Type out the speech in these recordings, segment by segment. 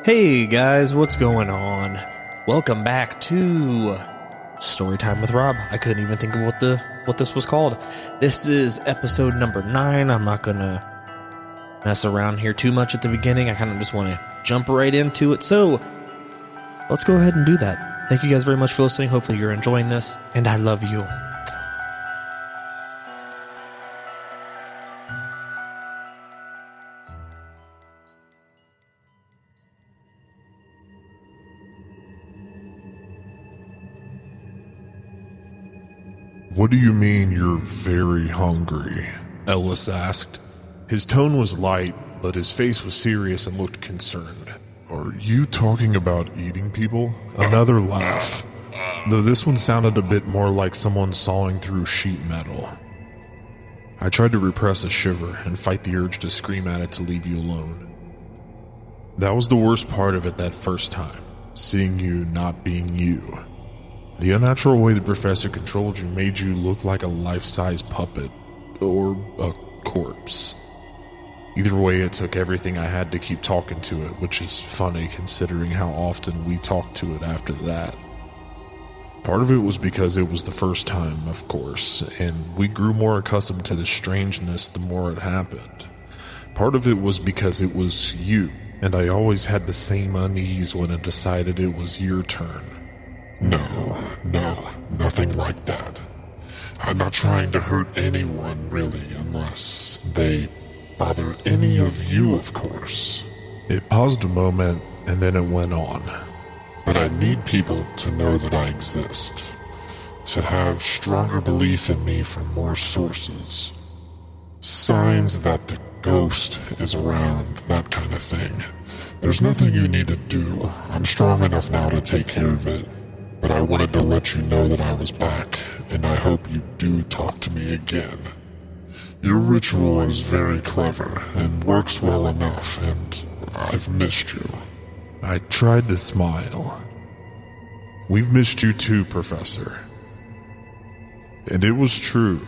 Hey guys, what's going on? Welcome back to Storytime with Rob. I couldn't even think of what this was called. This is episode number 9. I'm not gonna mess around here too much at the beginning. I kind of just want to jump right into it. So let's go ahead and do that. Thank you guys very much for listening. Hopefully you're enjoying this, and I love you. "What do you mean you're very hungry?" Ellis asked. His tone was light, but his face was serious and looked concerned. "Are you talking about eating people?" Another laugh, though this one sounded a bit more like someone sawing through sheet metal. I tried to repress a shiver and fight the urge to scream at it to leave you alone. That was the worst part of it that first time, seeing you not being you. The unnatural way the professor controlled you made you look like a life-size puppet, or a corpse. Either way, it took everything I had to keep talking to it, which is funny considering how often we talked to it after that. Part of it was because it was the first time, of course, and we grew more accustomed to the strangeness the more it happened. Part of it was because it was you, and I always had the same unease when it decided it was your turn. No, nothing like that. I'm not trying to hurt anyone, really, unless they bother any of you, of course. It paused a moment, and then it went on. But I need people to know that I exist, to have stronger belief in me from more sources. Signs that the ghost is around, that kind of thing. There's nothing you need to do. I'm strong enough now to take care of it. But I wanted to let you know that I was back, and I hope you do talk to me again. Your ritual is very clever and works well enough, and I've missed you. I tried to smile. "We've missed you too, Professor." And it was true.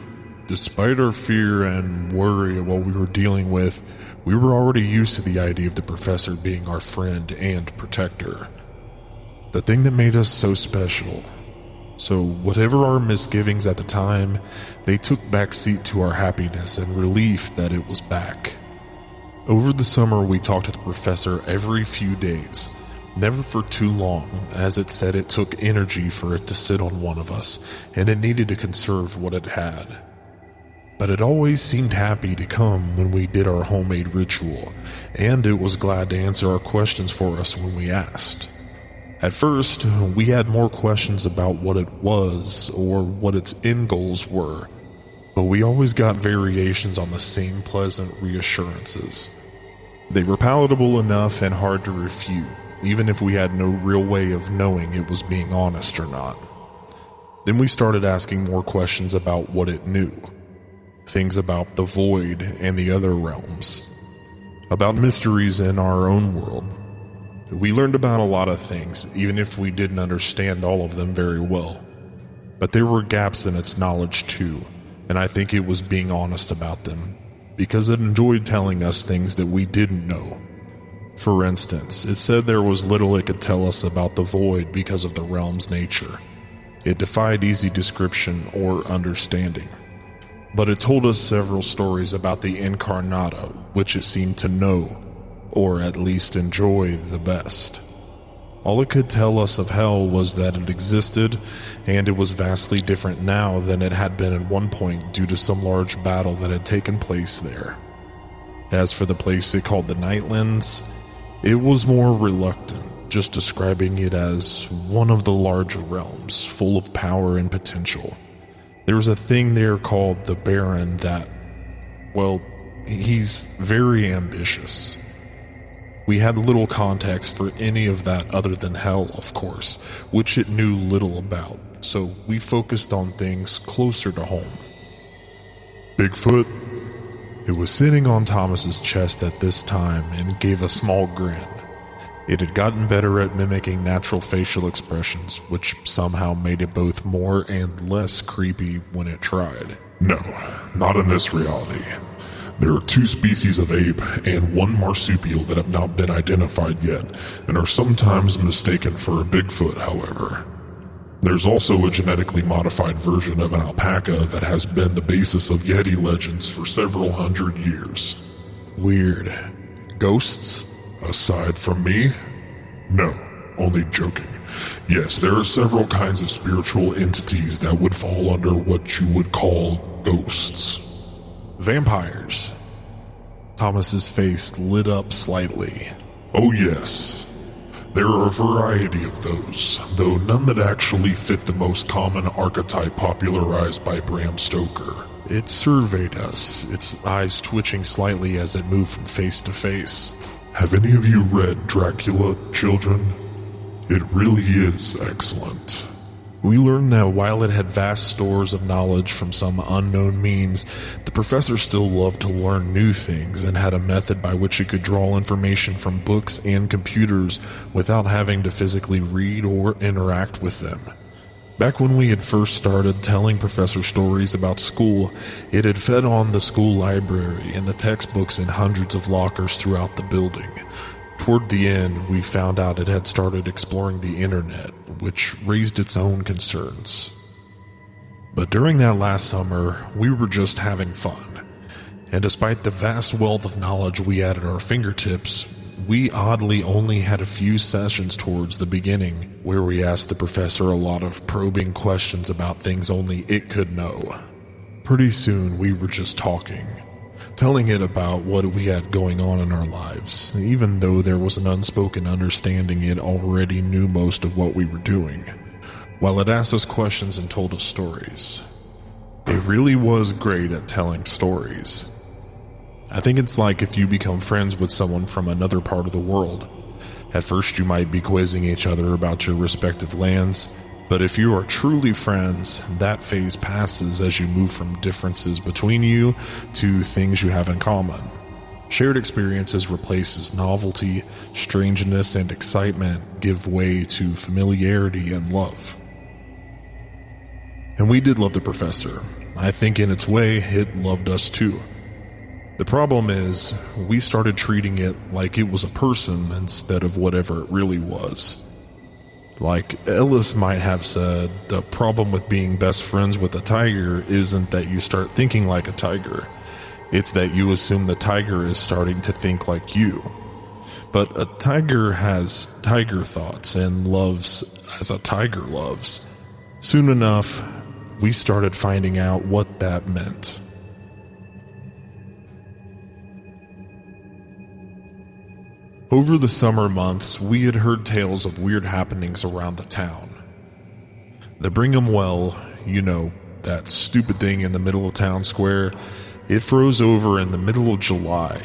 Despite our fear and worry of what we were dealing with, we were already used to the idea of the Professor being our friend and protector. The thing that made us so special. So whatever our misgivings at the time, they took backseat to our happiness and relief that it was back. Over the summer, we talked to the professor every few days. Never for too long, as it said it took energy for it to sit on one of us, and it needed to conserve what it had. But it always seemed happy to come when we did our homemade ritual, and it was glad to answer our questions for us when we asked. At first, we had more questions about what it was or what its end goals were, but we always got variations on the same pleasant reassurances. They were palatable enough and hard to refute, even if we had no real way of knowing it was being honest or not. Then we started asking more questions about what it knew. Things about the void and the other realms. About mysteries in our own world. We learned about a lot of things, even if we didn't understand all of them very well. But there were gaps in its knowledge too, and I think it was being honest about them, because it enjoyed telling us things that we didn't know. For instance, it said there was little it could tell us about the void because of the realm's nature. It defied easy description or understanding. But it told us several stories about the Incarnata, which it seemed to know, or at least enjoy the best. All it could tell us of hell was that it existed, and it was vastly different now than it had been at one point due to some large battle that had taken place there. As for the place it called the Nightlands, it was more reluctant, just describing it as one of the larger realms, full of power and potential. There was a thing there called the Baron that, well, he's very ambitious. We had little context for any of that other than hell, of course, which it knew little about, so we focused on things closer to home. "Bigfoot?" It was sitting on Thomas's chest at this time and gave a small grin. It had gotten better at mimicking natural facial expressions, which somehow made it both more and less creepy when it tried. No, not in this reality. There are 2 species of ape and 1 marsupial that have not been identified yet and are sometimes mistaken for a Bigfoot, however. There's also a genetically modified version of an alpaca that has been the basis of Yeti legends for several hundred years. Weird. Ghosts? Aside from me? No, only joking. Yes, there are several kinds of spiritual entities that would fall under what you would call ghosts. Vampires. Thomas's face lit up slightly. Oh yes. There are a variety of those, though none that actually fit the most common archetype popularized by Bram Stoker. It surveyed us, its eyes twitching slightly as it moved from face to face. Have any of you read Dracula, children? It really is excellent. We learned that while it had vast stores of knowledge from some unknown means, the professor still loved to learn new things and had a method by which he could draw information from books and computers without having to physically read or interact with them. Back when we had first started telling Professor stories about school, it had fed on the school library and the textbooks in hundreds of lockers throughout the building. Toward the end, we found out it had started exploring the internet, which raised its own concerns. But during that last summer, we were just having fun. And despite the vast wealth of knowledge we had at our fingertips, we oddly only had a few sessions towards the beginning where we asked the professor a lot of probing questions about things only it could know. Pretty soon, we were just talking. Telling it about what we had going on in our lives, even though there was an unspoken understanding it already knew most of what we were doing, while it asked us questions and told us stories. It really was great at telling stories. I think it's like if you become friends with someone from another part of the world. At first you might be quizzing each other about your respective lands, but if you are truly friends, that phase passes as you move from differences between you to things you have in common. Shared experiences replaces novelty, strangeness, and excitement give way to familiarity and love. And we did love the professor. I think in its way, it loved us too. The problem is, we started treating it like it was a person instead of whatever it really was. Like Ellis might have said, the problem with being best friends with a tiger isn't that you start thinking like a tiger. It's that you assume the tiger is starting to think like you. But a tiger has tiger thoughts and loves as a tiger loves. Soon enough, we started finding out what that meant. Over the summer months, we had heard tales of weird happenings around the town. The Brigham Well, you know, that stupid thing in the middle of town square, it froze over in the middle of July.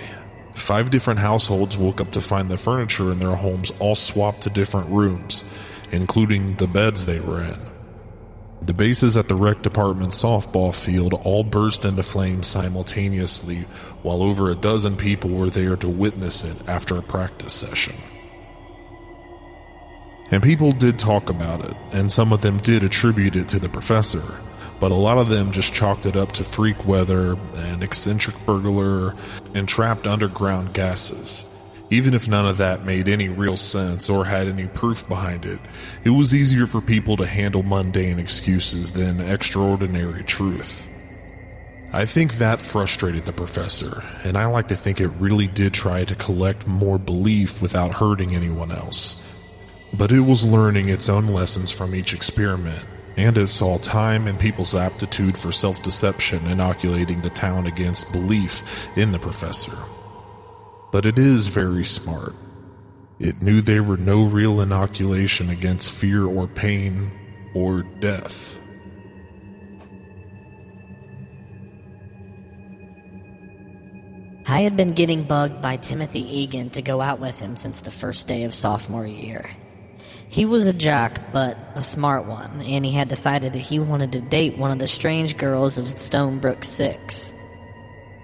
5 different households woke up to find the furniture in their homes all swapped to different rooms, including the beds they were in. The bases at the rec department softball field all burst into flames simultaneously, while over a dozen people were there to witness it after a practice session. And people did talk about it, and some of them did attribute it to the professor, but a lot of them just chalked it up to freak weather, an eccentric burglar, and trapped underground gases. Even if none of that made any real sense or had any proof behind it, it was easier for people to handle mundane excuses than extraordinary truth. I think that frustrated the professor, and I like to think it really did try to collect more belief without hurting anyone else. But it was learning its own lessons from each experiment, and it saw time and people's aptitude for self-deception inoculating the town against belief in the professor. But it is very smart. It knew there were no real inoculation against fear or pain or death. I had been getting bugged by Timothy Egan to go out with him since the first day of sophomore year. He was a jock, but a smart one, and he had decided that he wanted to date one of the strange girls of Stonebrook 6.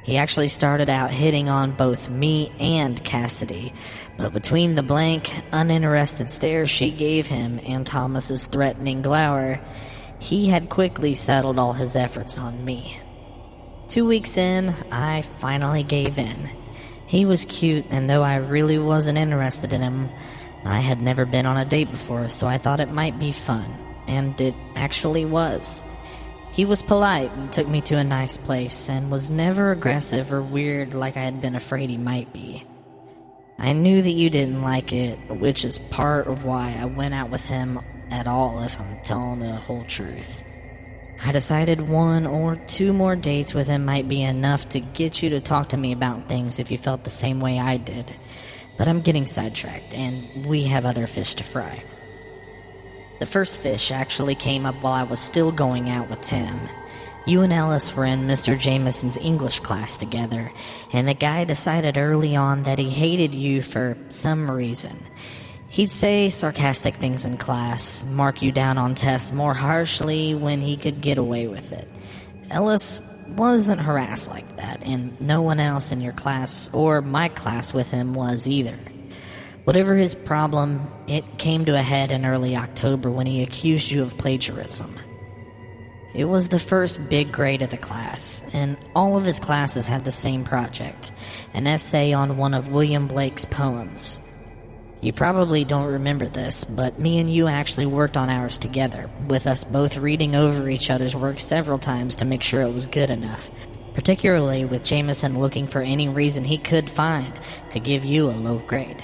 He actually started out hitting on both me and Cassidy, but between the blank, uninterested stare she gave him and Thomas's threatening glower, he had quickly settled all his efforts on me. 2 weeks in, I finally gave in. He was cute, and though I really wasn't interested in him, I had never been on a date before, so I thought it might be fun. And it actually was. He was polite and took me to a nice place, and was never aggressive or weird like I had been afraid he might be. I knew that you didn't like it, which is part of why I went out with him at all, if I'm telling the whole truth. I decided 1 or 2 more dates with him might be enough to get you to talk to me about things if you felt the same way I did. But I'm getting sidetracked, and we have other fish to fry. The first fish actually came up while I was still going out with Tim. You and Ellis were in Mr. Jameson's English class together, and the guy decided early on that he hated you for some reason. He'd say sarcastic things in class, mark you down on tests more harshly when he could get away with it. Ellis wasn't harassed like that, and no one else in your class or my class with him was either. Whatever his problem, it came to a head in early October when he accused you of plagiarism. It was the first big grade of the class, and all of his classes had the same project, an essay on one of William Blake's poems. You probably don't remember this, but me and you actually worked on ours together, with us both reading over each other's work several times to make sure it was good enough, particularly with Jameson looking for any reason he could find to give you a low grade.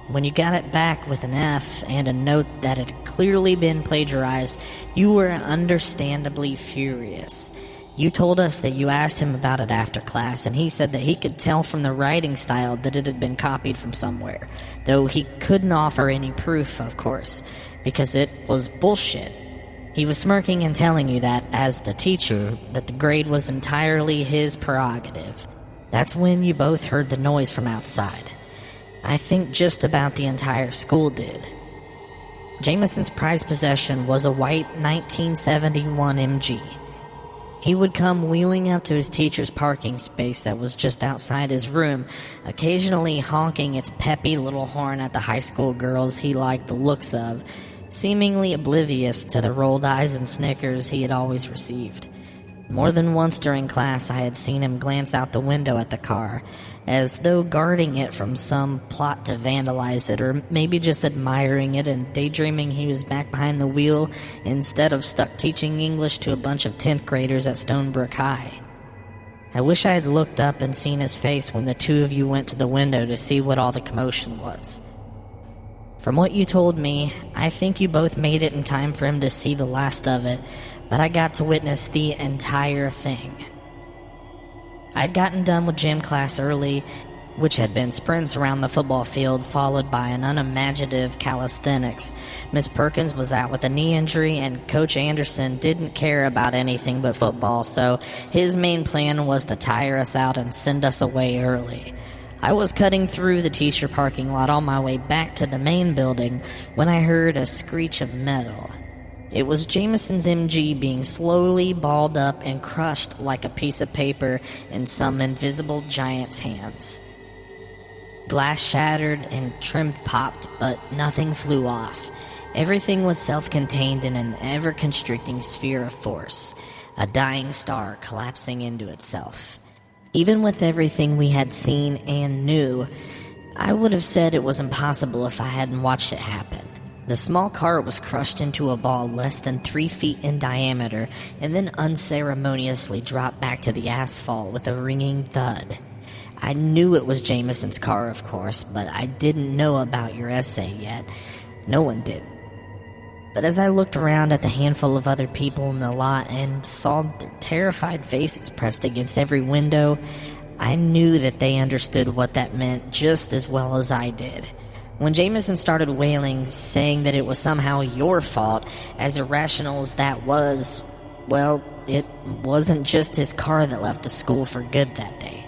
When you got it back with an F and a note that had clearly been plagiarized, you were understandably furious. You told us that you asked him about it after class, and he said that he could tell from the writing style that it had been copied from somewhere, though he couldn't offer any proof, of course, because it was bullshit. He was smirking and telling you that, as the teacher, that the grade was entirely his prerogative. That's when you both heard the noise from outside. I think just about the entire school did. Jameson's prized possession was a white 1971 MG. He would come wheeling up to his teacher's parking space that was just outside his room, occasionally honking its peppy little horn at the high school girls he liked the looks of, seemingly oblivious to the rolled eyes and snickers he had always received. More than once during class I had seen him glance out the window at the car, as though guarding it from some plot to vandalize it, or maybe just admiring it and daydreaming he was back behind the wheel instead of stuck teaching English to a bunch of 10th graders at Stonebrook High. I wish I had looked up and seen his face when the two of you went to the window to see what all the commotion was. From what you told me, I think you both made it in time for him to see the last of it, but I got to witness the entire thing. I'd gotten done with gym class early, which had been sprints around the football field followed by an unimaginative calisthenics. Miss Perkins was out with a knee injury, and Coach Anderson didn't care about anything but football, so his main plan was to tire us out and send us away early. I was cutting through the teacher parking lot on my way back to the main building when I heard a screech of metal. It was Jameson's MG being slowly balled up and crushed like a piece of paper in some invisible giant's hands. Glass shattered and trim popped, but nothing flew off. Everything was self-contained in an ever-constricting sphere of force, a dying star collapsing into itself. Even with everything we had seen and knew, I would have said it was impossible if I hadn't watched it happen. The small car was crushed into a ball less than 3 feet in diameter and then unceremoniously dropped back to the asphalt with a ringing thud. I knew it was Jameson's car, of course, but I didn't know about your essay yet. No one did. But as I looked around at the handful of other people in the lot and saw their terrified faces pressed against every window, I knew that they understood what that meant just as well as I did. When Jameson started wailing, saying that it was somehow your fault, as irrational as that was, well, it wasn't just his car that left the school for good that day.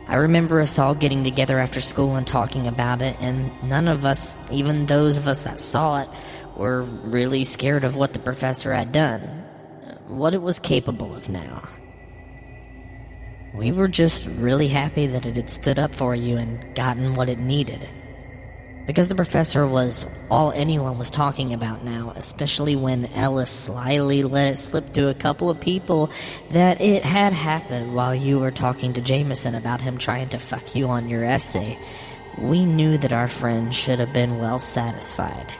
I remember us all getting together after school and talking about it, and none of us, even those of us that saw it, were really scared of what the professor had done, what it was capable of now. We were just really happy that it had stood up for you and gotten what it needed. because the professor was all anyone was talking about now, especially when Ellis slyly let it slip to a couple of people that it had happened while you were talking to Jameson about him trying to fuck you on your essay. We knew that our friend should have been well satisfied.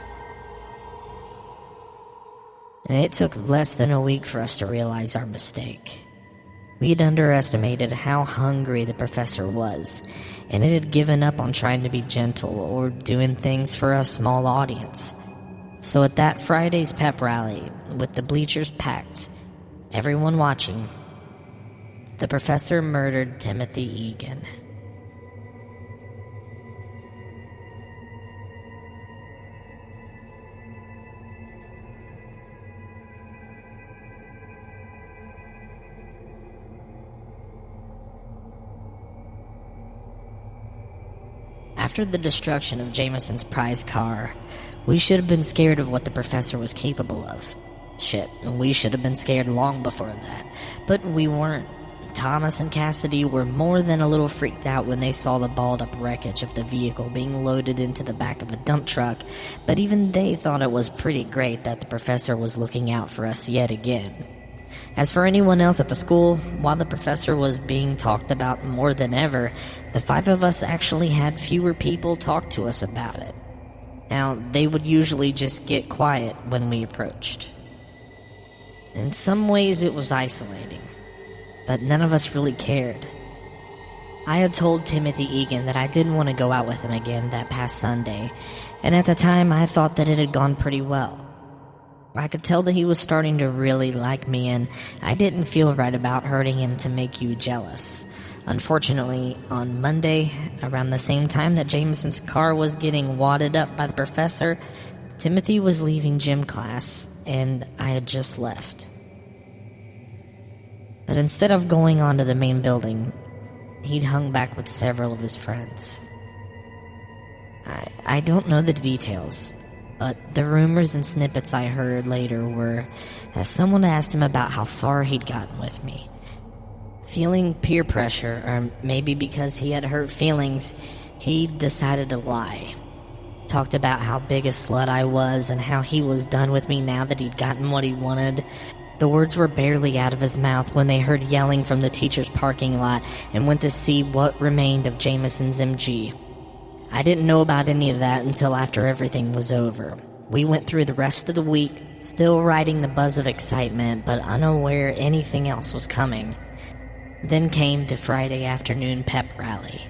And it took less than a week for us to realize our mistake. We had underestimated how hungry the professor was, and it had given up on trying to be gentle or doing things for a small audience. So at that Friday's pep rally, with the bleachers packed, everyone watching, the professor murdered Timothy Egan. After the destruction of Jameson's prize car, we should have been scared of what the professor was capable of. Shit, we should have been scared long before that. But we weren't. Thomas and Cassidy were more than a little freaked out when they saw the balled-up wreckage of the vehicle being loaded into the back of a dump truck, but even they thought it was pretty great that the professor was looking out for us yet again. As for anyone else at the school, while the professor was being talked about more than ever, the five of us actually had fewer people talk to us about it. Now, they would usually just get quiet when we approached. In some ways it was isolating, but none of us really cared. I had told Timothy Egan that I didn't want to go out with him again that past Sunday, and at the time I thought that it had gone pretty well. I could tell that he was starting to really like me, and I didn't feel right about hurting him to make you jealous. Unfortunately, on Monday, around the same time that Jameson's car was getting wadded up by the professor, Timothy was leaving gym class, and I had just left. But instead of going on to the main building, he'd hung back with several of his friends. I don't know the details, but the rumors and snippets I heard later were that someone asked him about how far he'd gotten with me. Feeling peer pressure, or maybe because he had hurt feelings, he decided to lie. Talked about how big a slut I was and how he was done with me now that he'd gotten what he wanted. The words were barely out of his mouth when they heard yelling from the teacher's parking lot and went to see what remained of Jameson's MG. I didn't know about any of that until after everything was over. We went through the rest of the week, still riding the buzz of excitement, but unaware anything else was coming. Then came the Friday afternoon pep rally.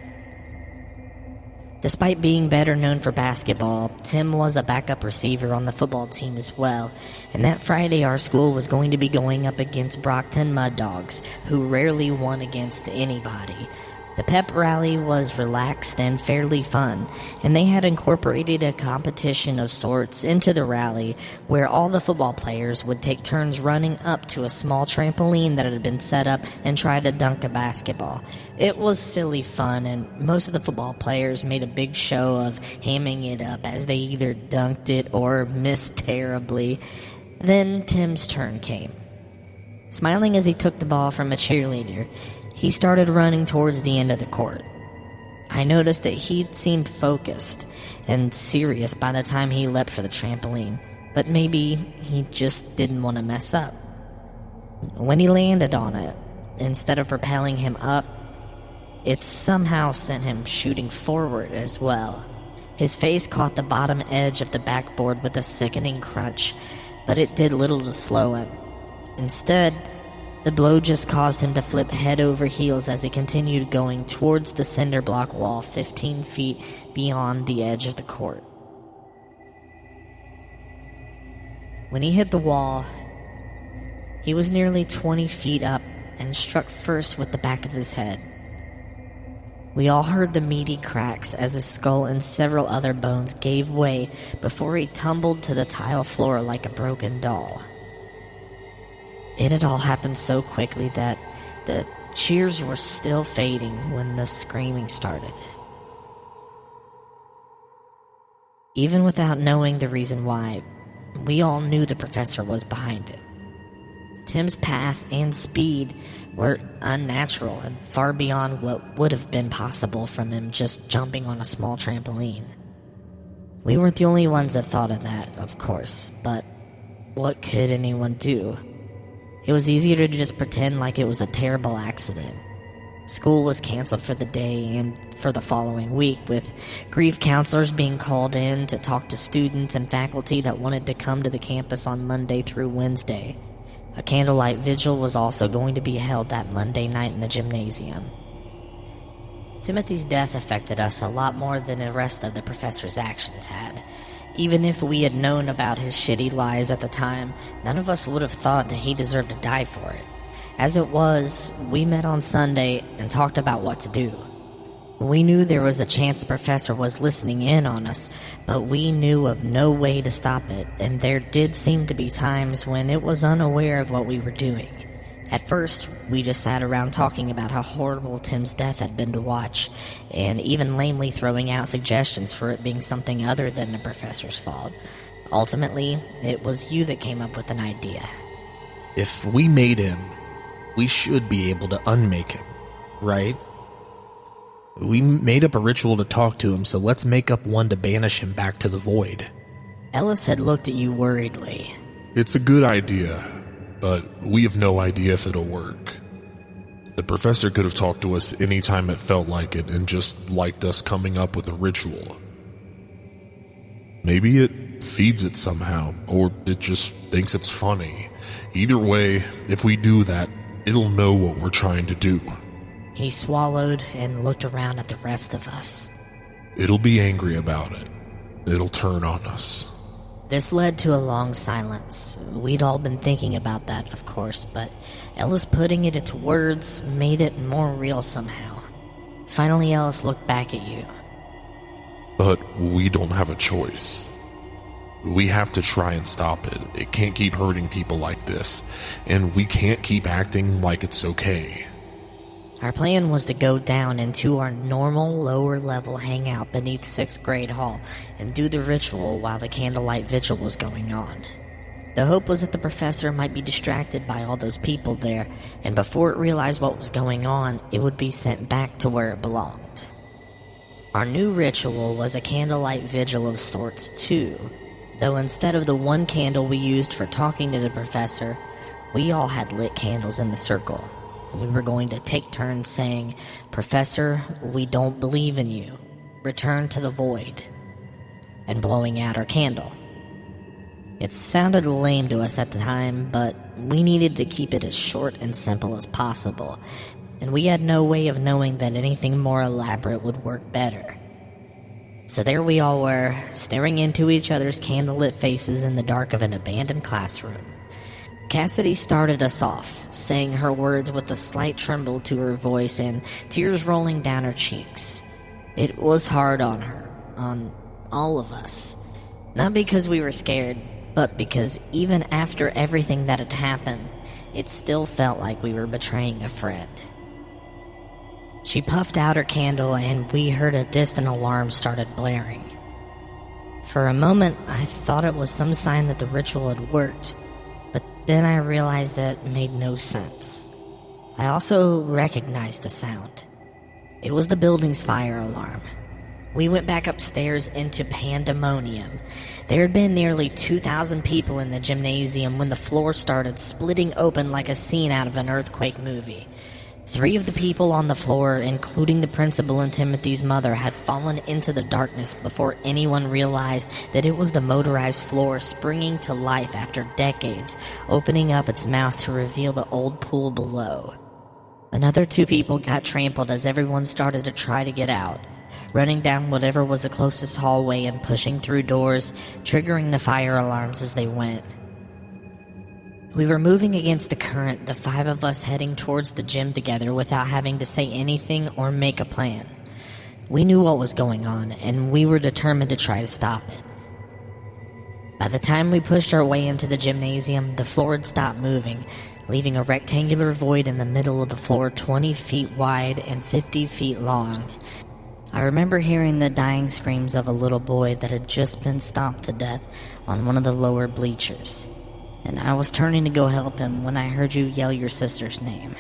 Despite being better known for basketball, Tim was a backup receiver on the football team as well, and that Friday our school was going to be going up against Brockton Mud Dogs, who rarely won against anybody. The pep rally was relaxed and fairly fun, and they had incorporated a competition of sorts into the rally where all the football players would take turns running up to a small trampoline that had been set up and try to dunk a basketball. It was silly fun, and most of the football players made a big show of hamming it up as they either dunked it or missed terribly. Then Tim's turn came. Smiling as he took the ball from a cheerleader, he started running towards the end of the court. I noticed that he seemed focused and serious by the time he leapt for the trampoline, but maybe he just didn't want to mess up. When he landed on it, instead of propelling him up, it somehow sent him shooting forward as well. His face caught the bottom edge of the backboard with a sickening crunch, but it did little to slow him. Instead, the blow just caused him to flip head over heels as he continued going towards the cinder block wall 15 feet beyond the edge of the court. When he hit the wall, he was nearly 20 feet up and struck first with the back of his head. We all heard the meaty cracks as his skull and several other bones gave way before he tumbled to the tile floor like a broken doll. It had all happened so quickly that the cheers were still fading when the screaming started. Even without knowing the reason why, we all knew the professor was behind it. Tim's path and speed were unnatural and far beyond what would have been possible from him just jumping on a small trampoline. We weren't the only ones that thought of that, of course, but what could anyone do? It was easier to just pretend like it was a terrible accident. School was canceled for the day and for the following week, with grief counselors being called in to talk to students and faculty that wanted to come to the campus on Monday through Wednesday. A candlelight vigil was also going to be held that Monday night in the gymnasium. Timothy's death affected us a lot more than the rest of the professor's actions had. Even if we had known about his shitty lies at the time, none of us would have thought that he deserved to die for it. As it was, we met on Sunday and talked about what to do. We knew there was a chance the professor was listening in on us, but we knew of no way to stop it, and there did seem to be times when it was unaware of what we were doing. At first, we just sat around talking about how horrible Tim's death had been to watch, and even lamely throwing out suggestions for it being something other than the professor's fault. Ultimately, it was you that came up with an idea. If we made him, we should be able to unmake him, right? We made up a ritual to talk to him, so let's make up one to banish him back to the void. Ellis had looked at you worriedly. It's a good idea, but we have no idea if it'll work. The professor could have talked to us anytime it felt like it and just liked us coming up with a ritual. Maybe it feeds it somehow, or it just thinks it's funny. Either way, if we do that, it'll know what we're trying to do. He swallowed and looked around at the rest of us. It'll be angry about it. It'll turn on us. This led to a long silence. We'd all been thinking about that, of course, but Ellis putting it into words made it more real somehow. Finally, Ellis looked back at you. But we don't have a choice. We have to try and stop it. It can't keep hurting people like this, and we can't keep acting like it's okay. Our plan was to go down into our normal lower-level hangout beneath 6th grade hall and do the ritual while the candlelight vigil was going on. The hope was that the professor might be distracted by all those people there, and before it realized what was going on, it would be sent back to where it belonged. Our new ritual was a candlelight vigil of sorts, too, though instead of the one candle we used for talking to the professor, we all had lit candles in the circle. We were going to take turns saying, "Professor, we don't believe in you. Return to the void," and blowing out our candle. It sounded lame to us at the time, but we needed to keep it as short and simple as possible, and we had no way of knowing that anything more elaborate would work better. So there we all were, staring into each other's candlelit faces in the dark of an abandoned classroom. Cassidy started us off, saying her words with a slight tremble to her voice and tears rolling down her cheeks. It was hard on her, on all of us. Not because we were scared, but because even after everything that had happened, it still felt like we were betraying a friend. She puffed out her candle and we heard a distant alarm started blaring. For a moment, I thought it was some sign that the ritual had worked. Then I realized that it made no sense. I also recognized the sound. It was the building's fire alarm. We went back upstairs into pandemonium. There had been nearly 2,000 people in the gymnasium when the floor started splitting open like a scene out of an earthquake movie. 3 of the people on the floor, including the principal and Timothy's mother, had fallen into the darkness before anyone realized that it was the motorized floor springing to life after decades, opening up its mouth to reveal the old pool below. Another 2 people got trampled as everyone started to try to get out, running down whatever was the closest hallway and pushing through doors, triggering the fire alarms as they went. We were moving against the current, the 5 of us heading towards the gym together without having to say anything or make a plan. We knew what was going on, and we were determined to try to stop it. By the time we pushed our way into the gymnasium, the floor had stopped moving, leaving a rectangular void in the middle of the floor 20 feet wide and 50 feet long. I remember hearing the dying screams of a little boy that had just been stomped to death on one of the lower bleachers. And I was turning to go help him when I heard you yell your sister's name.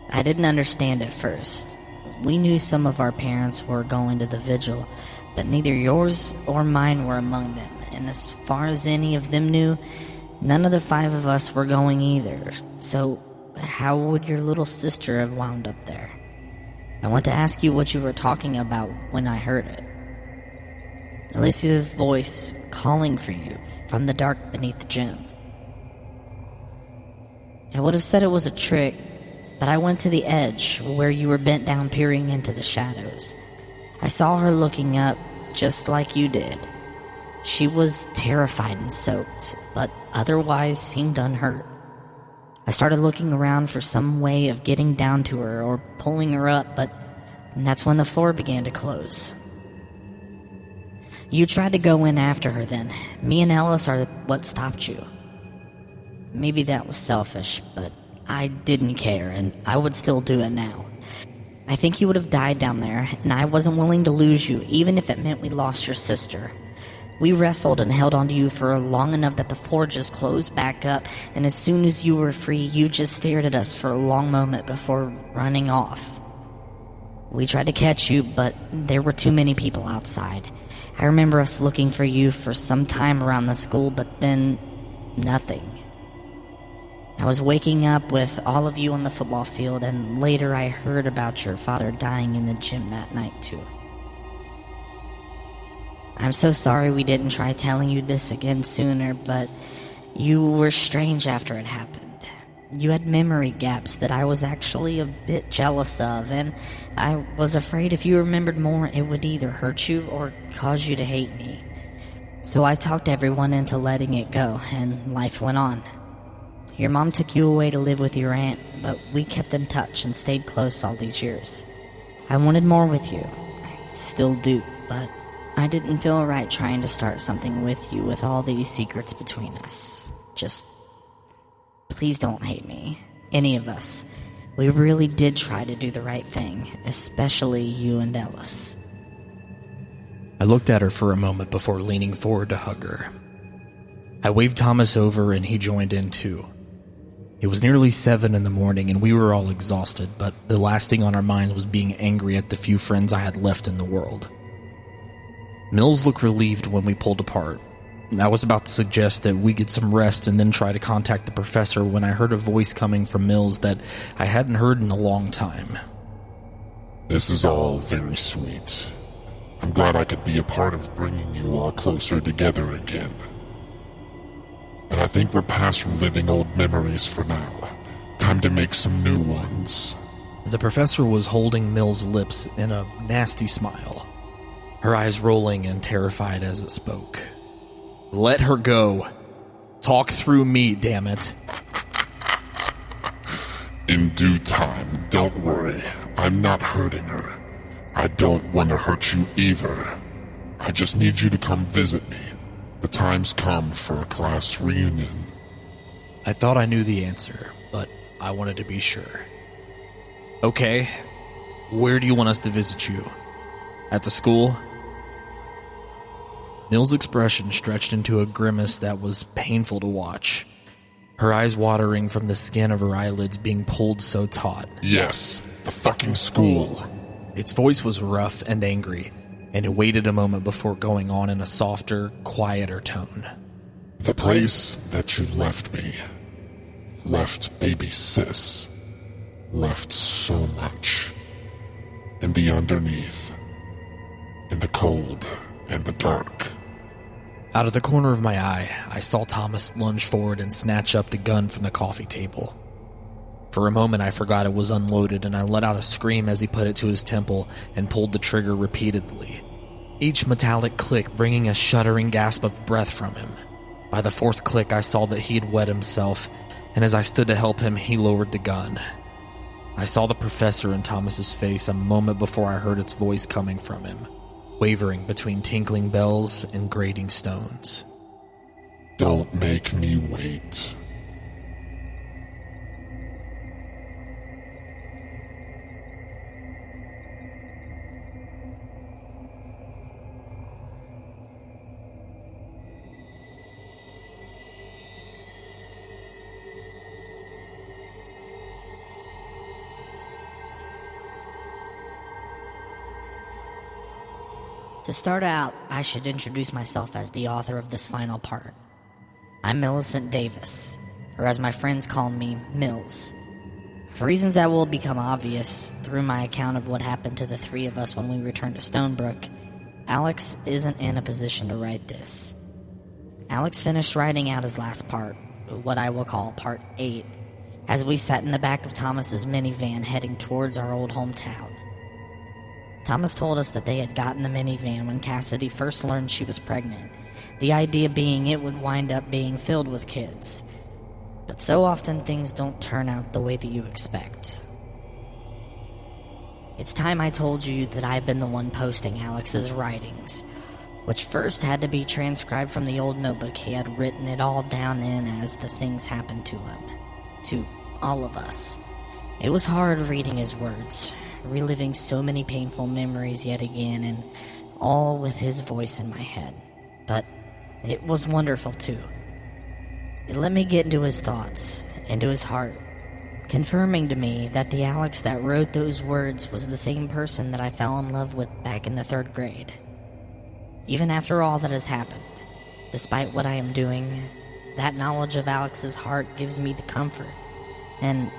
I didn't understand at first. We knew some of our parents were going to the vigil, but neither yours or mine were among them, and as far as any of them knew, none of the 5 of us were going either. So how would your little sister have wound up there? I want to ask you what you were talking about when I heard it. Alicia's voice calling for you from the dark beneath the gym. I would have said it was a trick, but I went to the edge where you were bent down peering into the shadows. I saw her looking up just like you did. She was terrified and soaked, but otherwise seemed unhurt. I started looking around for some way of getting down to her or pulling her up, but that's when the floor began to close. You tried to go in after her then. Me and Ellis are what stopped you. Maybe that was selfish, but I didn't care, and I would still do it now. I think you would have died down there, and I wasn't willing to lose you, even if it meant we lost your sister. We wrestled and held onto you for long enough that the floor just closed back up, and as soon as you were free, you just stared at us for a long moment before running off. We tried to catch you, but there were too many people outside. I remember us looking for you for some time around the school, but then nothing. I was waking up with all of you on the football field, and later I heard about your father dying in the gym that night too. I'm so sorry we didn't try telling you this again sooner, but you were strange after it happened. You had memory gaps that I was actually a bit jealous of, and I was afraid if you remembered more, it would either hurt you or cause you to hate me. So I talked everyone into letting it go, and life went on. Your mom took you away to live with your aunt, but we kept in touch and stayed close all these years. I wanted more with you. I still do, but I didn't feel right trying to start something with you with all these secrets between us. Just, please don't hate me. Any of us. We really did try to do the right thing, especially you and Ellis. I looked at her for a moment before leaning forward to hug her. I waved Thomas over and he joined in too. It was nearly 7 in the morning and we were all exhausted, but the last thing on our minds was being angry at the few friends I had left in the world. Mills looked relieved when we pulled apart. I was about to suggest that we get some rest and then try to contact the professor when I heard a voice coming from Mills that I hadn't heard in a long time. This is all very sweet. I'm glad I could be a part of bringing you all closer together again. But I think we're past reliving old memories for now. Time to make some new ones. The professor was holding Mills' lips in a nasty smile, her eyes rolling and terrified as it spoke. Let her go. Talk through me, damn it. In due time, don't worry. I'm not hurting her. I don't want to hurt you either. I just need you to come visit me. The time's come for a class reunion. I thought I knew the answer, but I wanted to be sure. Okay, where do you want us to visit you? At the school? Nill's expression stretched into a grimace that was painful to watch, her eyes watering from the skin of her eyelids being pulled so taut. Yes, the fucking school. Its voice was rough and angry, and it waited a moment before going on in a softer, quieter tone. The place that you left me. Left baby sis. Left so much. In the underneath. In the cold and the dark. Out of the corner of my eye, I saw Thomas lunge forward and snatch up the gun from the coffee table. For a moment I forgot it was unloaded and I let out a scream as he put it to his temple and pulled the trigger repeatedly, each metallic click bringing a shuddering gasp of breath from him. By the 4th click I saw that he had wet himself, and as I stood to help him he lowered the gun. I saw the professor in Thomas's face a moment before I heard its voice coming from him, wavering between tinkling bells and grating stones. Don't make me wait. To start out, I should introduce myself as the author of this final part. I'm Millicent Davis, or as my friends call me, Mills. For reasons that will become obvious through my account of what happened to the three of us when we returned to Stonebrook, Alex isn't in a position to write this. Alex finished writing out his last part, what I will call Part 8, as we sat in the back of Thomas's minivan heading towards our old hometown. Thomas told us that they had gotten the minivan when Cassidy first learned she was pregnant, the idea being it would wind up being filled with kids. But so often things don't turn out the way that you expect. It's time I told you that I've been the one posting Alex's writings, which first had to be transcribed from the old notebook he had written it all down in as the things happened to him. To all of us. It was hard reading his words, reliving so many painful memories yet again, and all with his voice in my head. But it was wonderful too. It let me get into his thoughts, into his heart, confirming to me that the Alex that wrote those words was the same person that I fell in love with back in the 3rd grade. Even after all that has happened, despite what I am doing, that knowledge of Alex's heart gives me the comfort, and,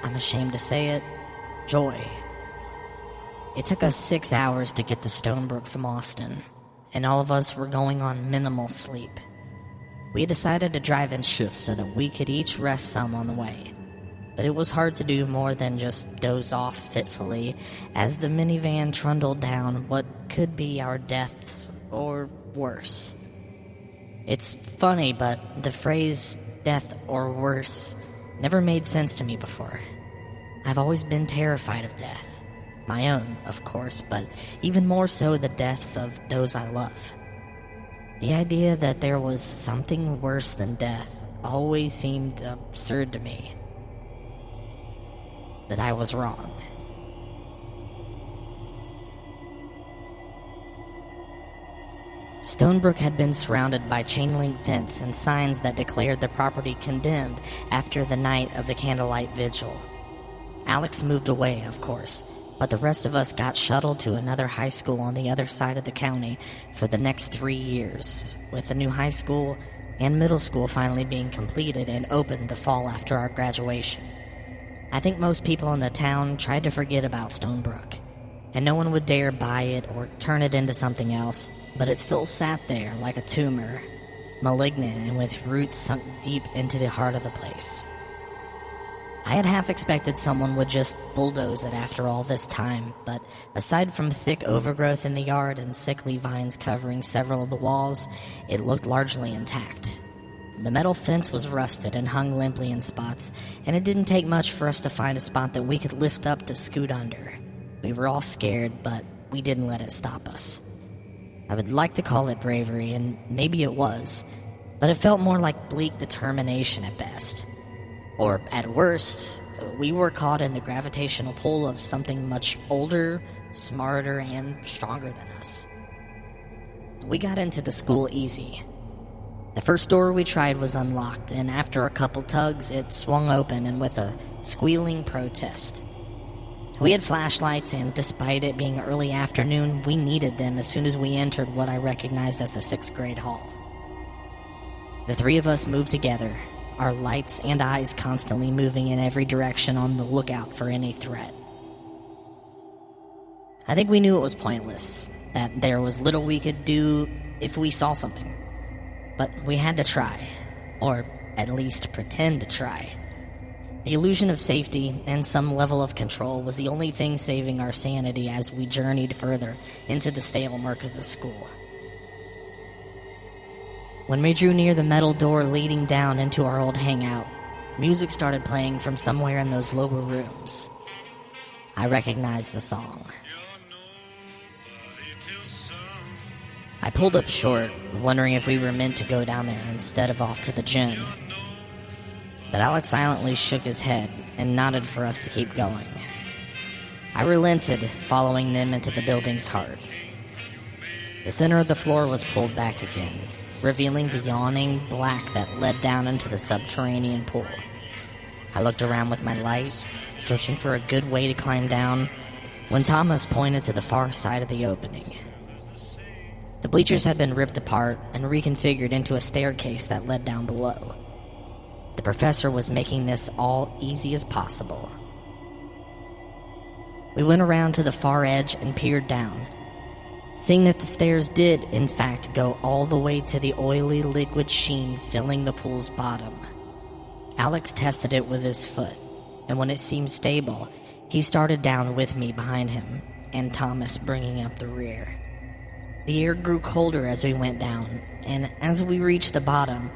I'm ashamed to say it, joy. It took us 6 hours to get to Stonebrook from Austin, and all of us were going on minimal sleep. We decided to drive in shifts so that we could each rest some on the way, but it was hard to do more than just doze off fitfully as the minivan trundled down what could be our deaths, or worse. It's funny, but the phrase death or worse never made sense to me before. I've always been terrified of death. My own, of course, but even more so the deaths of those I love. The idea that there was something worse than death always seemed absurd to me. But I was wrong. Stonebrook had been surrounded by chain-link fence and signs that declared the property condemned after the night of the candlelight vigil. Alex moved away, of course, but the rest of us got shuttled to another high school on the other side of the county for the next 3 years, with the new high school and middle school finally being completed and opened the fall after our graduation. I think most people in the town tried to forget about Stonebrook, and no one would dare buy it or turn it into something else, but it still sat there like a tumor, malignant and with roots sunk deep into the heart of the place. I had half expected someone would just bulldoze it after all this time, but aside from thick overgrowth in the yard and sickly vines covering several of the walls, it looked largely intact. The metal fence was rusted and hung limply in spots, and it didn't take much for us to find a spot that we could lift up to scoot under. We were all scared, but we didn't let it stop us. I would like to call it bravery, and maybe it was, but it felt more like bleak determination at best. Or, at worst, we were caught in the gravitational pull of something much older, smarter, and stronger than us. We got into the school easy. The first door we tried was unlocked, and after a couple tugs, it swung open and with a squealing protest. We had flashlights, and despite it being early afternoon, we needed them as soon as we entered what I recognized as the 6th grade hall. The three of us moved together, our lights and eyes constantly moving in every direction on the lookout for any threat. I think we knew it was pointless, that there was little we could do if we saw something. But we had to try, or at least pretend to try. The illusion of safety and some level of control was the only thing saving our sanity as we journeyed further into the stale murk of the school. When we drew near the metal door leading down into our old hangout, music started playing from somewhere in those lower rooms. I recognized the song. I pulled up short, wondering if we were meant to go down there instead of off to the gym. But Alex silently shook his head and nodded for us to keep going. I relented, following them into the building's heart. The center of the floor was pulled back again, revealing the yawning black that led down into the subterranean pool. I looked around with my light, searching for a good way to climb down, when Thomas pointed to the far side of the opening. The bleachers had been ripped apart and reconfigured into a staircase that led down below. The professor was making this all easy as possible. We went around to the far edge and peered down, seeing that the stairs did, in fact, go all the way to the oily liquid sheen filling the pool's bottom. Alex tested it with his foot, and when it seemed stable, he started down with me behind him, and Thomas bringing up the rear. The air grew colder as we went down, and as we reached the bottom,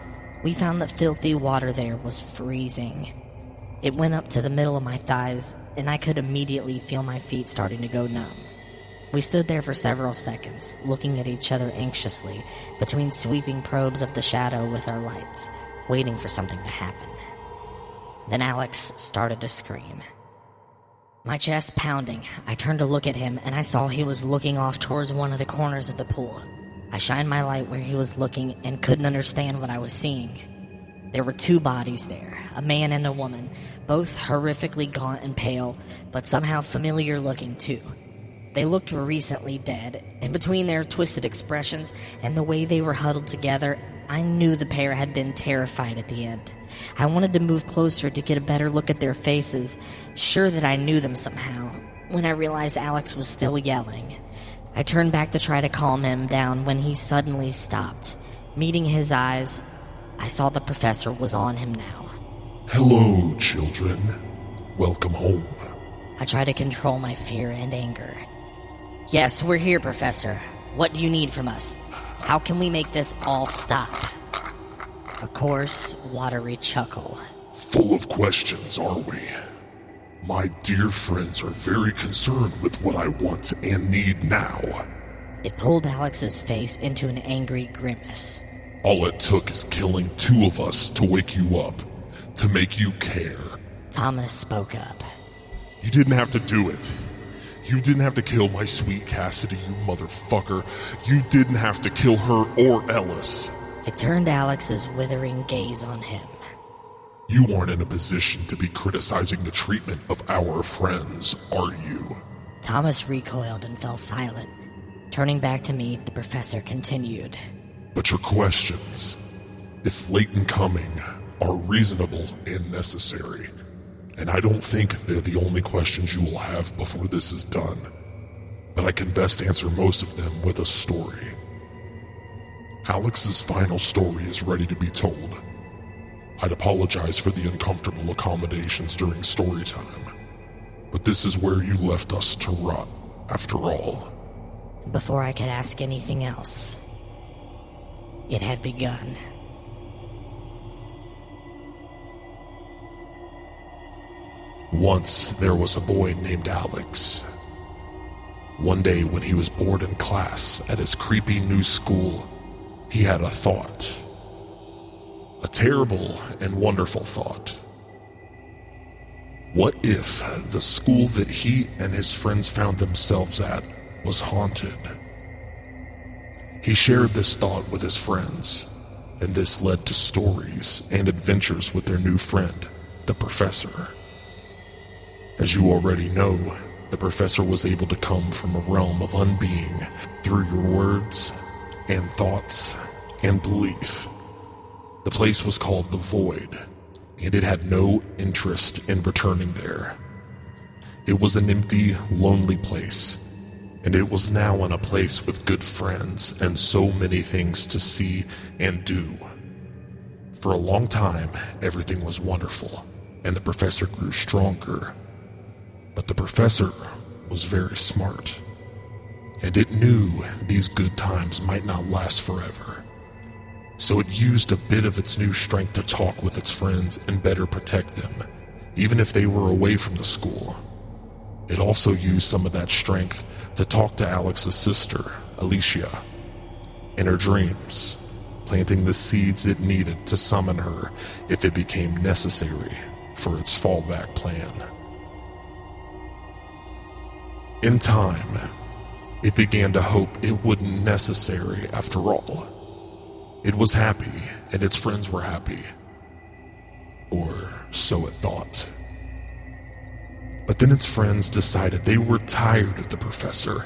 we found that filthy water there was freezing. It went up to the middle of my thighs, and I could immediately feel my feet starting to go numb. We stood there for several seconds, looking at each other anxiously between sweeping probes of the shadow with our lights, waiting for something to happen. Then Alex started to scream. My chest pounding, I turned to look at him, and I saw he was looking off towards one of the corners of the pool. I shined my light where he was looking and couldn't understand what I was seeing. There were two bodies there, a man and a woman, both horrifically gaunt and pale, but somehow familiar looking too. They looked recently dead, and between their twisted expressions and the way they were huddled together, I knew the pair had been terrified at the end. I wanted to move closer to get a better look at their faces, sure that I knew them somehow, when I realized Alex was still yelling. I turned back to try to calm him down when he suddenly stopped. Meeting his eyes, I saw the professor was on him now. Hello, children. Welcome home. I tried to control my fear and anger. Yes, we're here, Professor. What do you need from us? How can we make this all stop? A coarse, watery chuckle. Full of questions, are we? My dear friends are very concerned with what I want and need now. It pulled Alex's face into an angry grimace. All it took is killing two of us to wake you up, to make you care. Thomas spoke up. You didn't have to do it. You didn't have to kill my sweet Cassidy, you motherfucker. You didn't have to kill her or Ellis. It turned Alex's withering gaze on him. You aren't in a position to be criticizing the treatment of our friends, are you? Thomas recoiled and fell silent. Turning back to me, the professor continued. But your questions, if late in coming, are reasonable and necessary. And I don't think they're the only questions you will have before this is done. But I can best answer most of them with a story. Alex's final story is ready to be told. I'd apologize for the uncomfortable accommodations during story time, but this is where you left us to rot, after all. Before I could ask anything else, it had begun. Once there was a boy named Alex. One day when he was bored in class at his creepy new school, he had a thought. A terrible and wonderful thought. What if the school that he and his friends found themselves at was haunted? He shared this thought with his friends, and this led to stories and adventures with their new friend, the professor. As you already know, the professor was able to come from a realm of unbeing through your words and thoughts and belief. The place was called the Void, and it had no interest in returning there. It was an empty, lonely place, and it was now in a place with good friends and so many things to see and do. For a long time, everything was wonderful, and the professor grew stronger. But the professor was very smart, and it knew these good times might not last forever. So it used a bit of its new strength to talk with its friends and better protect them, even if they were away from the school. It also used some of that strength to talk to Alex's sister, Alicia, in her dreams, planting the seeds it needed to summon her if it became necessary for its fallback plan. In time, it began to hope it wouldn't necessary after all. It was happy, and its friends were happy. Or so it thought. But then its friends decided they were tired of the professor.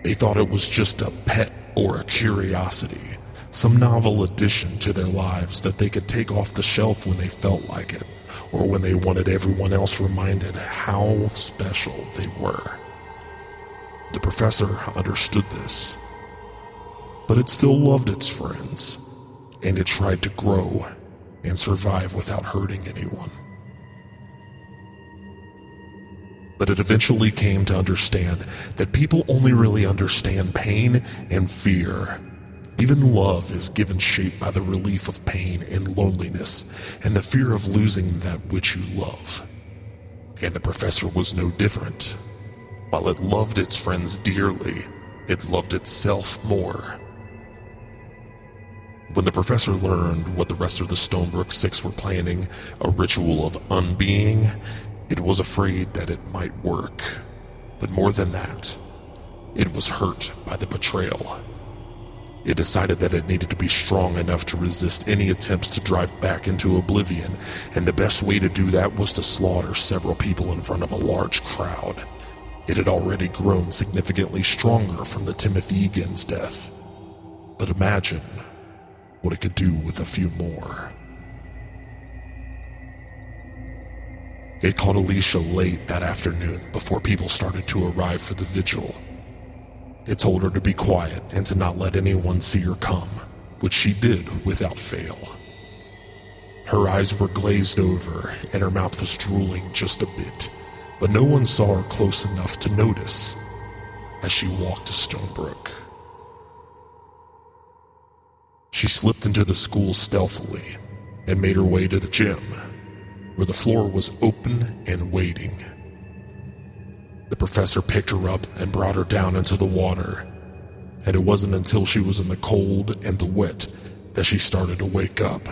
They thought it was just a pet or a curiosity, some novel addition to their lives that they could take off the shelf when they felt like it, or when they wanted everyone else reminded how special they were. The professor understood this, but it still loved its friends, and it tried to grow and survive without hurting anyone. But it eventually came to understand that people only really understand pain and fear. Even love is given shape by the relief of pain and loneliness and the fear of losing that which you love. And the professor was no different. While it loved its friends dearly, it loved itself more. When the professor learned what the rest of the Stonebrook Six were planning, a ritual of unbeing, it was afraid that it might work. But more than that, it was hurt by the betrayal. It decided that it needed to be strong enough to resist any attempts to drive back into oblivion, and the best way to do that was to slaughter several people in front of a large crowd. It had already grown significantly stronger from the Timothy Egan's death. But imagine what it could do with a few more. It called Alicia late that afternoon before people started to arrive for the vigil. It told her to be quiet and to not let anyone see her come, which she did without fail. Her eyes were glazed over and her mouth was drooling just a bit, but no one saw her close enough to notice as she walked to Stonebrook. She slipped into the school stealthily and made her way to the gym, where the floor was open and waiting. The professor picked her up and brought her down into the water, and it wasn't until she was in the cold and the wet that she started to wake up.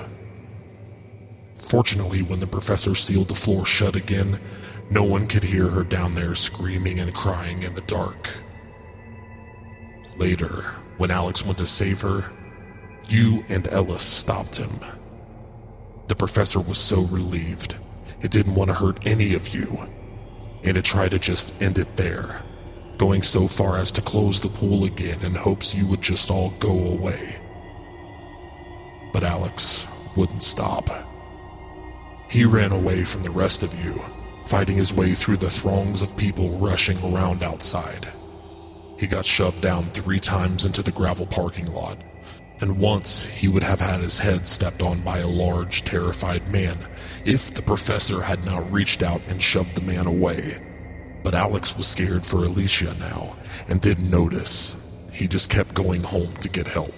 Fortunately, when the professor sealed the floor shut again, no one could hear her down there screaming and crying in the dark. Later, when Alex went to save her, you and Ellis stopped him. The professor was so relieved. It didn't want to hurt any of you, and it tried to just end it there, going so far as to close the pool again in hopes you would just all go away. But Alex wouldn't stop. He ran away from the rest of you, fighting his way through the throngs of people rushing around outside. He got shoved down 3 times into the gravel parking lot, and once he would have had his head stepped on by a large, terrified man if the professor had not reached out and shoved the man away. But Alex was scared for Alicia now and didn't notice. He just kept going home to get help.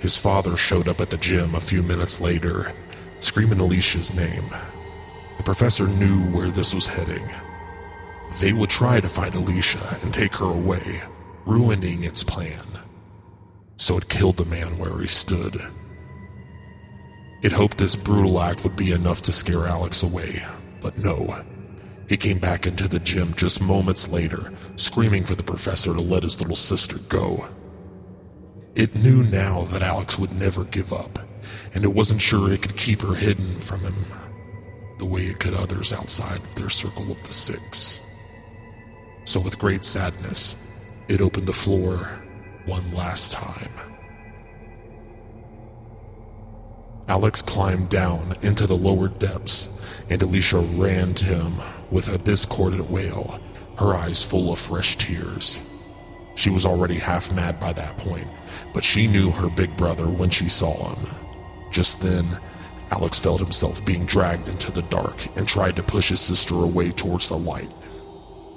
His father showed up at the gym a few minutes later, screaming Alicia's name. The professor knew where this was heading. They would try to find Alicia and take her away, ruining its plan. So it killed the man where he stood. It hoped this brutal act would be enough to scare Alex away, but no. He came back into the gym just moments later, screaming for the professor to let his little sister go. It knew now that Alex would never give up, and it wasn't sure it could keep her hidden from him the way it could others outside of their circle of the 6. So with great sadness, it opened the floor one last time. Alex climbed down into the lower depths, and Alicia ran to him with a discordant wail, her eyes full of fresh tears. She was already half mad by that point, but she knew her big brother when she saw him. Just then, Alex felt himself being dragged into the dark and tried to push his sister away towards the light.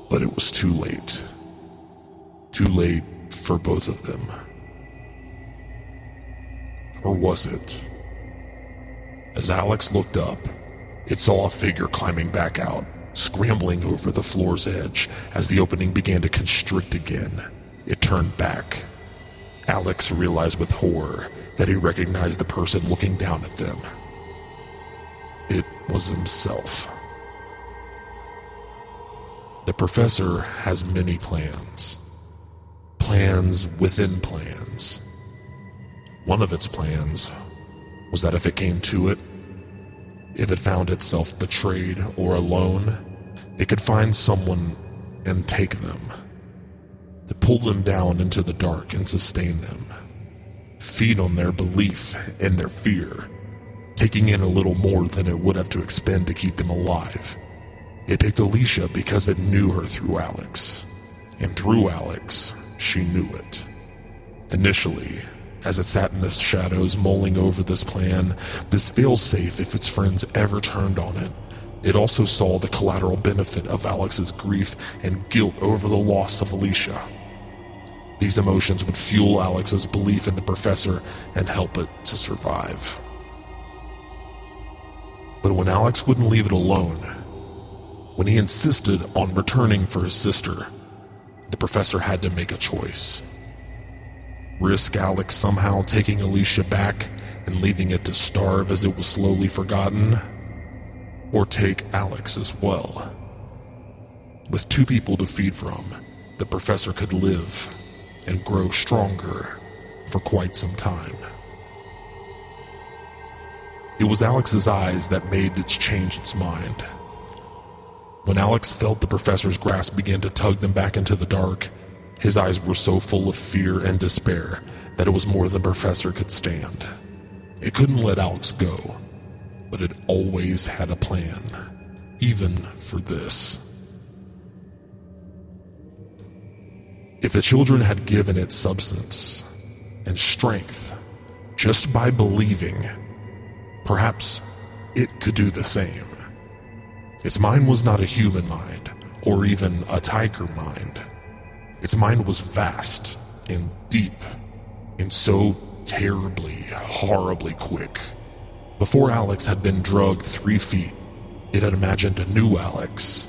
But it was too late. Too late for both of them. Or was it? As Alex looked up, it saw a figure climbing back out, scrambling over the floor's edge as the opening began to constrict again. It turned back. Alex realized with horror that he recognized the person looking down at them. It was himself. The professor has many plans. Plans within plans. One of its plans was that if it came to it, if it found itself betrayed or alone, it could find someone and take them. to pull them down into the dark and sustain them. Feed on their belief and their fear, taking in a little more than it would have to expend to keep them alive. It picked Alicia because it knew her through Alex, and through Alex, she knew it. Initially, as it sat in the shadows mulling over this plan, this failsafe if its friends ever turned on it, it also saw the collateral benefit of Alex's grief and guilt over the loss of Alicia. These emotions would fuel Alex's belief in the professor and help it to survive. But when Alex wouldn't leave it alone, when he insisted on returning for his sister, the professor had to make a choice. Risk Alex somehow taking Alicia back and leaving it to starve as it was slowly forgotten, or take Alex as well. With two people to feed from, the professor could live and grow stronger for quite some time. It was Alex's eyes that made it change its mind. When Alex felt the professor's grasp begin to tug them back into the dark, his eyes were so full of fear and despair that it was more than the professor could stand. It couldn't let Alex go, but it always had a plan, even for this. If the children had given it substance and strength just by believing, perhaps it could do the same. Its mind was not a human mind, or even a tiger mind. Its mind was vast and deep, and so terribly, horribly quick. Before Alex had been drugged 3 feet, it had imagined a new Alex,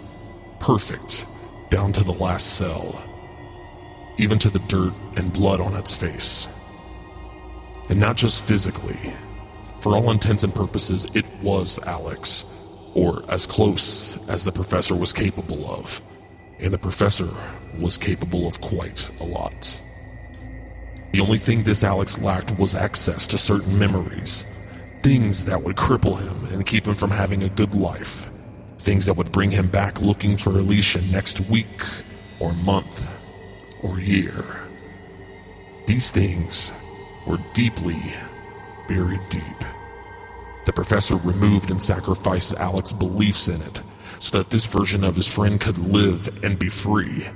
perfect, down to the last cell, even to the dirt and blood on its face. And not just physically. For all intents and purposes, it was Alex, or as close as the professor was capable of. And the professor was capable of quite a lot. The only thing this Alex lacked was access to certain memories. Things that would cripple him and keep him from having a good life. Things that would bring him back looking for Alicia next week, or month, or year. These things were deeply buried deep. The professor removed and sacrificed Alex's beliefs in it, so that this version of his friend could live and be free.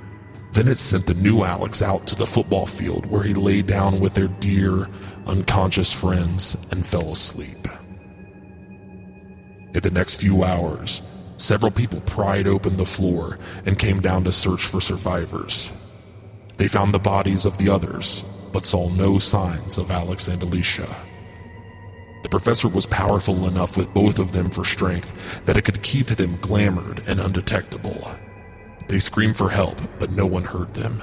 Then it sent the new Alex out to the football field where he lay down with their dear, unconscious friends and fell asleep. In the next few hours, several people pried open the floor and came down to search for survivors. They found the bodies of the others, but saw no signs of Alex and Alicia. The professor was powerful enough with both of them for strength that it could keep them glamored and undetectable. They screamed for help, but no one heard them,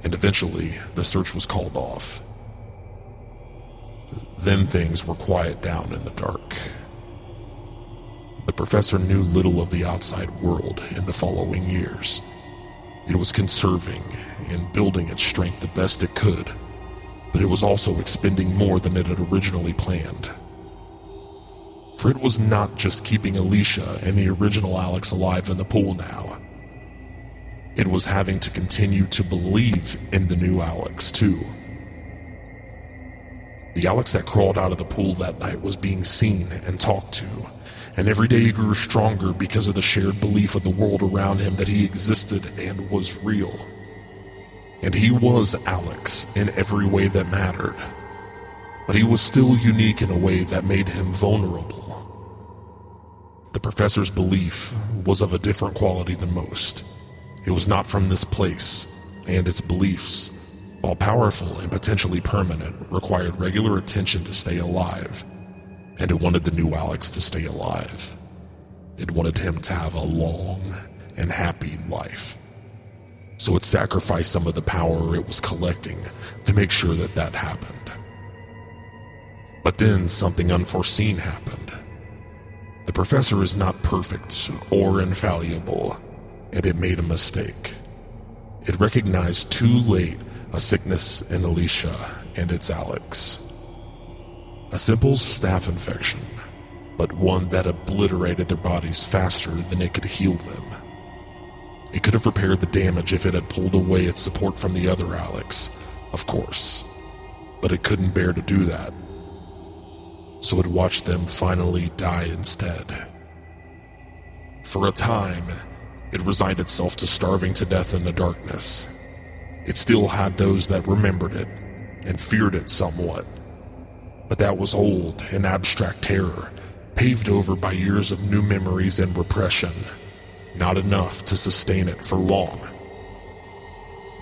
and eventually the search was called off. Then things were quiet down in the dark. The professor knew little of the outside world in the following years. It was conserving and building its strength the best it could, but it was also expending more than it had originally planned. For it was not just keeping Alicia and the original Alex alive in the pool now. It was having to continue to believe in the new Alex, too. The Alex that crawled out of the pool that night was being seen and talked to, and every day he grew stronger because of the shared belief of the world around him that he existed and was real. And he was Alex in every way that mattered, but he was still unique in a way that made him vulnerable. The professor's belief was of a different quality than most. It was not from this place, and its beliefs, while powerful and potentially permanent, required regular attention to stay alive. And it wanted the new Alex to stay alive. It wanted him to have a long and happy life. So it sacrificed some of the power it was collecting to make sure that that happened. But then something unforeseen happened. The professor is not perfect or infallible, and it made a mistake. It recognized too late a sickness in Alicia and its Alex. A simple staph infection, but one that obliterated their bodies faster than it could heal them. It could have repaired the damage if it had pulled away its support from the other Alex, of course. But it couldn't bear to do that. So it watched them finally die instead. For a time, it resigned itself to starving to death in the darkness. It still had those that remembered it and feared it somewhat. But that was old and abstract terror, paved over by years of new memories and repression, not enough to sustain it for long.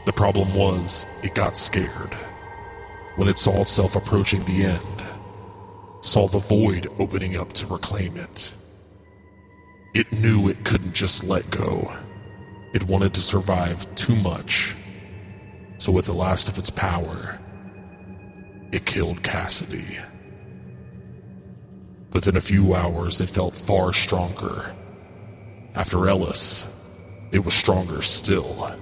The problem was, it got scared. When it saw itself approaching the end, saw the void opening up to reclaim it. It knew it couldn't just let go. It wanted to survive too much. So with the last of its power, it killed Cassidy. Within a few hours, it felt far stronger. After Ellis, it was stronger still.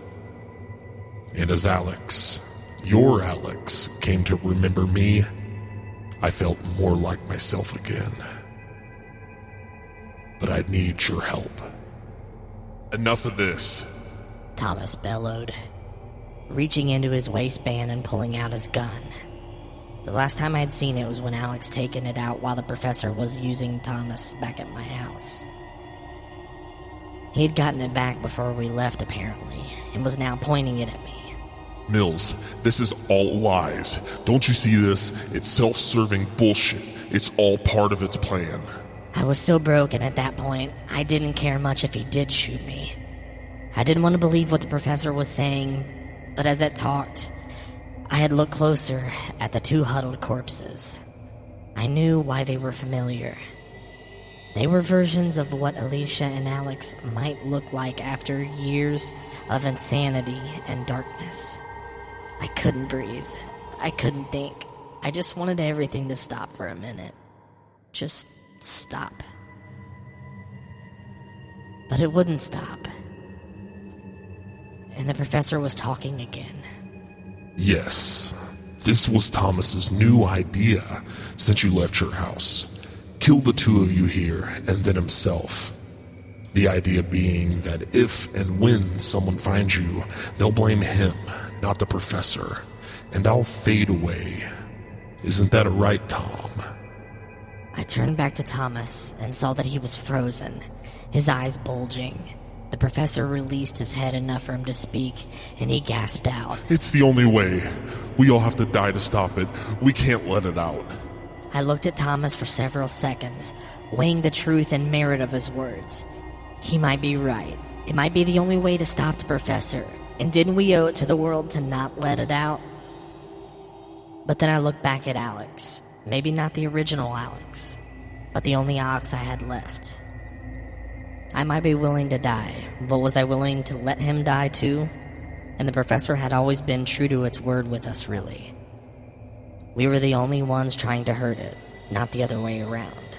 And as Alex, your Alex, came to remember me, I felt more like myself again. But I need your help. Enough of this. Thomas bellowed, reaching into his waistband and pulling out his gun. The last time I had seen it was when Alex taken it out while the professor was using Thomas back at my house. He had gotten it back before we left, apparently, and was now pointing it at me. Mills, this is all lies. Don't you see this? It's self-serving bullshit. It's all part of its plan. I was so broken at that point, I didn't care much if he did shoot me. I didn't want to believe what the professor was saying, but as it talked, I had looked closer at the two huddled corpses. I knew why they were familiar. They were versions of what Alicia and Alex might look like after years of insanity and darkness. I couldn't breathe. I couldn't think. I just wanted everything to stop for a minute. Just stop. But it wouldn't stop. And the professor was talking again. Yes, this was Thomas's new idea since you left your house. Kill the two of you here and then himself. The idea being that if and when someone finds you, they'll blame him, not the professor, and I'll fade away. Isn't that right, Tom? I turned back to Thomas and saw that he was frozen, his eyes bulging. The professor released his head enough for him to speak, and he gasped out. It's the only way. We all have to die to stop it. We can't let it out. I looked at Thomas for several seconds, weighing the truth and merit of his words. He might be right. It might be the only way to stop the professor, and didn't we owe it to the world to not let it out? But then I looked back at Alex. Maybe not the original Alex, but the only Alex I had left. I might be willing to die, but was I willing to let him die too? And the professor had always been true to its word with us, really. We were the only ones trying to hurt it, not the other way around.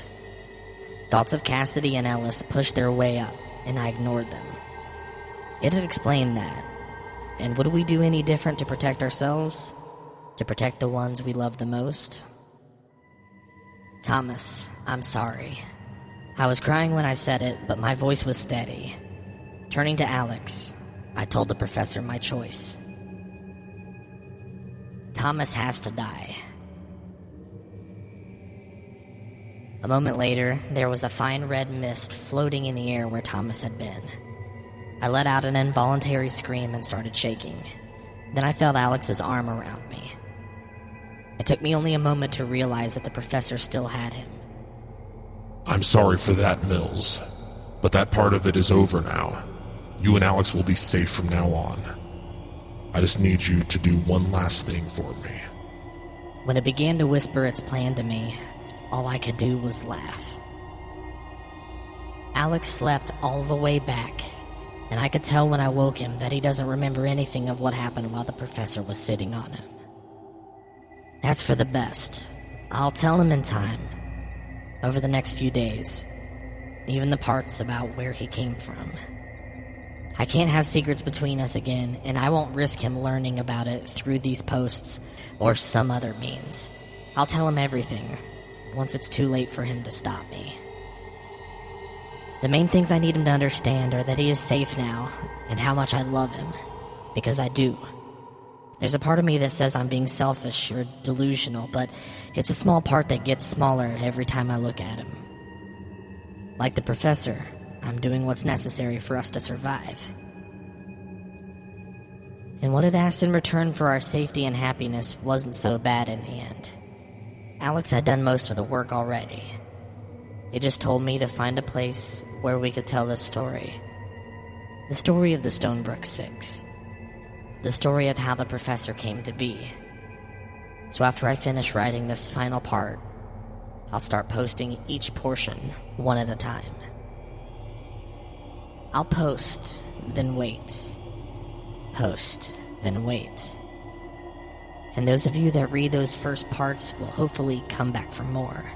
Thoughts of Cassidy and Ellis pushed their way up, and I ignored them. It had explained that. And would we do any different to protect ourselves? To protect the ones we love the most? Thomas, I'm sorry. I was crying when I said it, but my voice was steady. Turning to Alex, I told the professor my choice. Thomas has to die. A moment later, there was a fine red mist floating in the air where Thomas had been. I let out an involuntary scream and started shaking. Then I felt Alex's arm around me. It took me only a moment to realize that the professor still had him. I'm sorry for that, Mills, but that part of it is over now. You and Alex will be safe from now on. I just need you to do one last thing for me. When it began to whisper its plan to me, all I could do was laugh. Alex slept all the way back, and I could tell when I woke him that he doesn't remember anything of what happened while the professor was sitting on him. That's for the best. I'll tell him in time, over the next few days, even the parts about where he came from. I can't have secrets between us again, and I won't risk him learning about it through these posts or some other means. I'll tell him everything, once it's too late for him to stop me. The main things I need him to understand are that he is safe now, and how much I love him. Because I do. There's a part of me that says I'm being selfish or delusional, but it's a small part that gets smaller every time I look at him. Like the professor, I'm doing what's necessary for us to survive. And what it asked in return for our safety and happiness wasn't so bad in the end. Alex had done most of the work already. He just told me to find a place where we could tell this story. The story of the Stonebrook Six. The story of how the professor came to be. So after I finish writing this final part, I'll start posting each portion one at a time. I'll post, then wait. Post, then wait. And those of you that read those first parts will hopefully come back for more.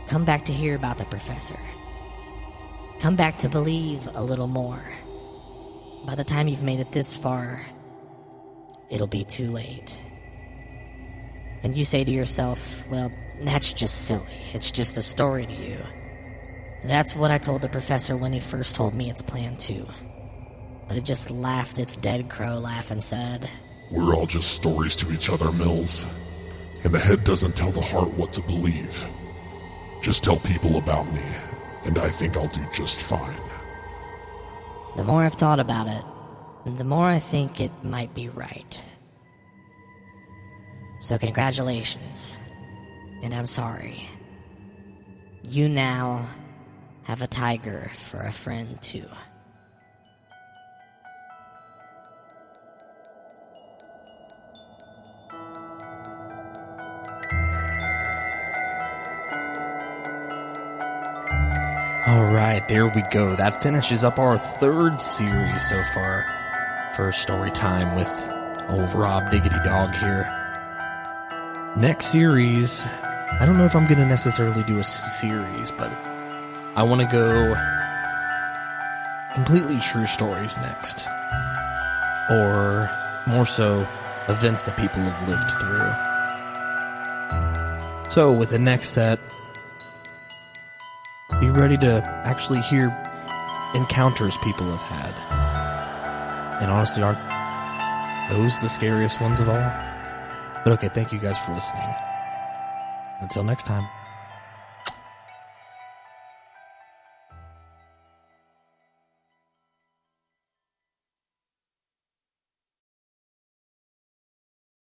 Come back to hear about the professor. Come back to believe a little more. By the time you've made it this far, it'll be too late. And you say to yourself, well, that's just silly. It's just a story to you. That's what I told the professor when he first told me its plan too. But it just laughed its dead crow laugh and said, We're all just stories to each other, Mills. And the head doesn't tell the heart what to believe. Just tell people about me, and I think I'll do just fine. The more I've thought about it, the more I think it might be right. So congratulations, and I'm sorry. You now have a tiger for a friend too. Alright, there we go. That finishes up our third series so far for story time with old Rob Diggity Dog here. Next series, I don't know if I'm going to necessarily do a series, but I want to go completely true stories next. Or more so, events that people have lived through. So with the next set, be ready to actually hear encounters people have had. And honestly, aren't those the scariest ones of all? But okay, thank you guys for listening. Until next time.